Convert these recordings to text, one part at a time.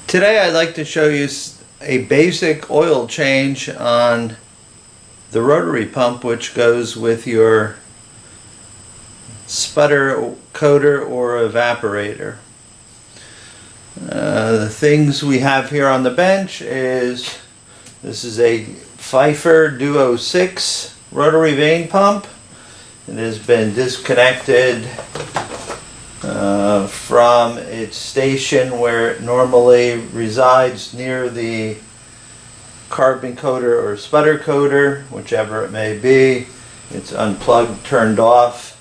Today I'd like to show you a basic oil change on the rotary pump, which goes with your sputter coater or evaporator. The things we have here on the bench is this is a Pfeiffer Duo 6 rotary vane pump. It has been disconnected from its station where it normally resides near the carbon coater or sputter coater, whichever it may be. It's unplugged, turned off.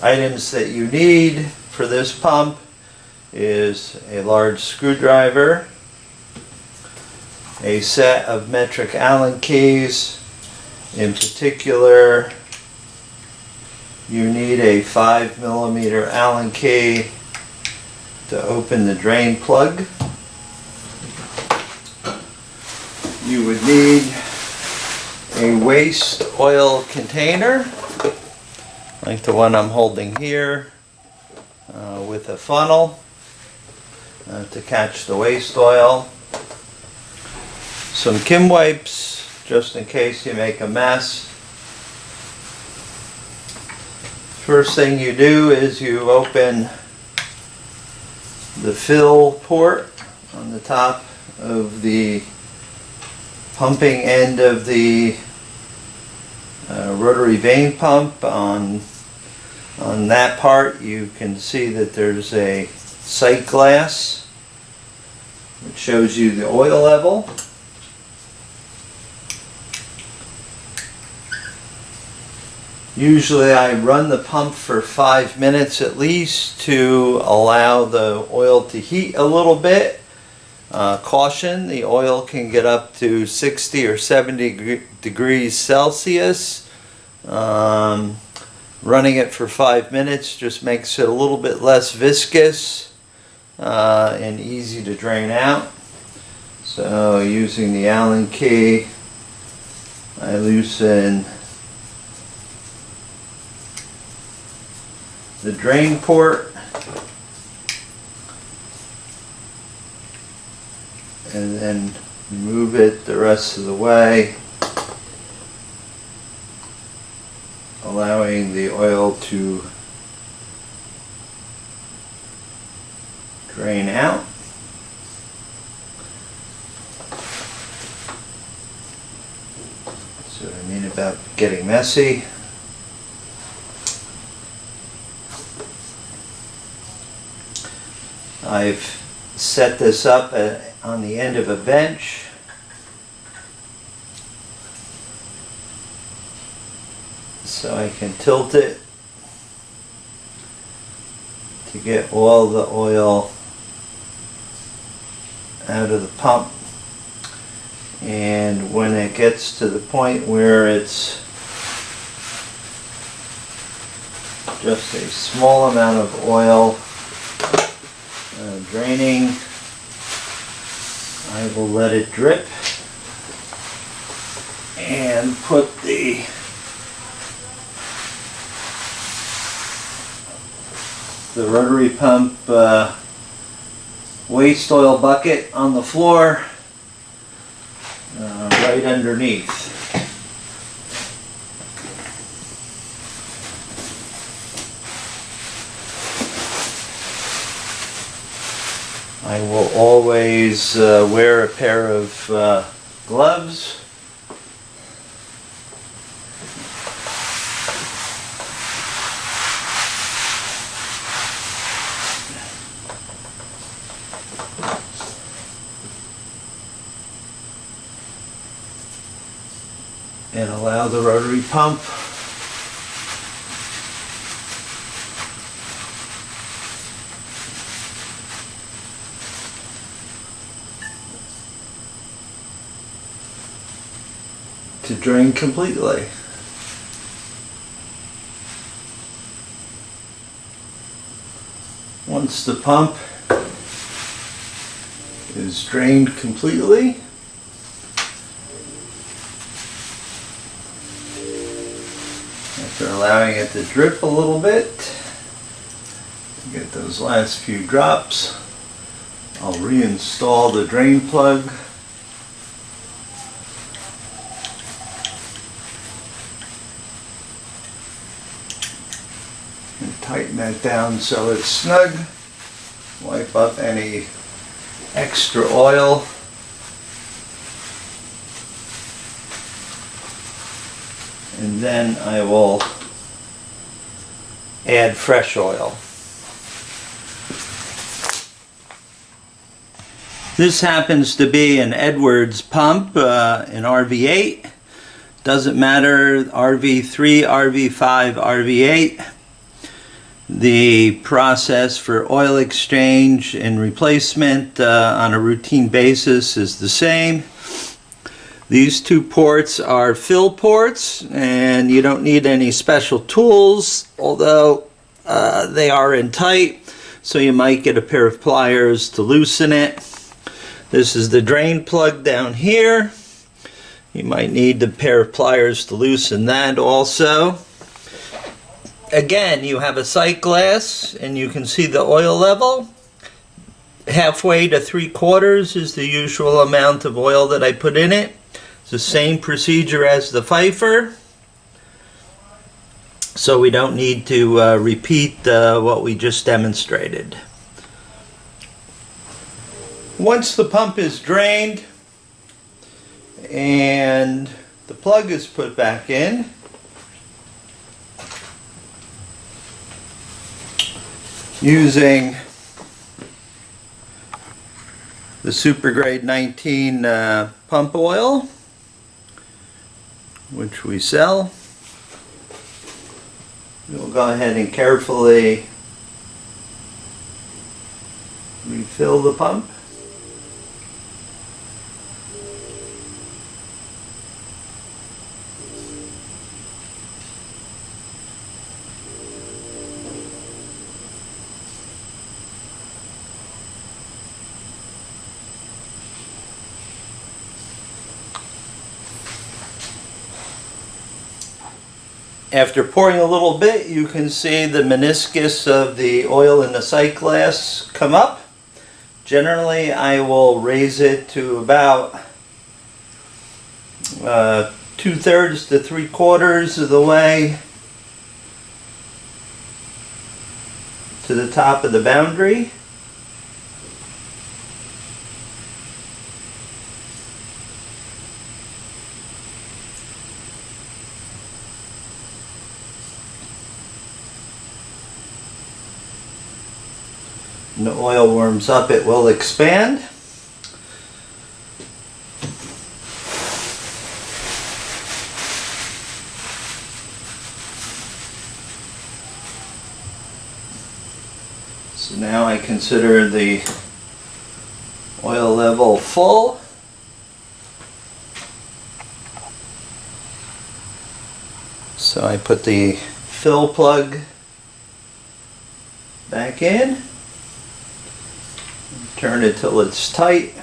Items that you need for this pump is a large screwdriver, a set of metric Allen keys. In particular, you need a 5mm Allen key to open the drain plug. You would need a waste oil container, like the one I'm holding here, with a funnel to catch the waste oil. Some Kim wipes, just in case you make a mess. First thing you do is you open the fill port on the top of the pumping end of the rotary vane pump. On that part you can see that there's a sight glass which shows you the oil level. Usually I run the pump for 5 minutes at least to allow the oil to heat a little bit. Caution, the oil can get up to 60 or 70 degrees Celsius. Running it for 5 minutes just makes it a little bit less viscous and easy to drain out. So using the Allen key, I loosen the drain port and then move it the rest of the way, allowing the oil to drain out. That's what I mean about getting messy. I've set this up on the end of a bench. So I can tilt it to get all the oil out of the pump. And when it gets to the point where it's just a small amount of oil draining, I will let it drip and put the rotary pump waste oil bucket on the floor right underneath. I will always wear a pair of gloves. And allow the rotary pump to drain completely. Once the pump is drained completely, after allowing it to drip a little bit, get those last few drops, I'll reinstall the drain plug. And tighten that down so it's snug. Wipe up any extra oil. And then I will add fresh oil. This happens to be an Edwards pump, an RV8. Doesn't matter, RV3, RV5, RV8. The process for oil exchange and replacement on a routine basis is the same. These two ports are fill ports, and you don't need any special tools, although they are in tight, so you might get a pair of pliers to loosen it. This is the drain plug down here. You might need a pair of pliers to loosen that also. Again, you have a sight glass and you can see the oil level. Halfway to 3/4 is the usual amount of oil that I put in it. It's the same procedure as the Pfeiffer, so we don't need to repeat what we just demonstrated. Once the pump is drained and the plug is put back in, using the Super Grade 19 pump oil, which we sell, we'll go ahead and carefully refill the pump. After pouring a little bit, you can see the meniscus of the oil in the sight glass come up. Generally, I will raise it to about 2/3 to 3/4 of the way to the top of the boundary. When the oil warms up, it will expand. So now I consider the oil level full. So I put the fill plug back in. Turn it till it's tight,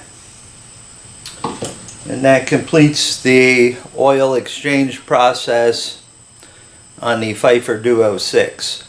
and that completes the oil exchange process on the Pfeiffer Duo 6.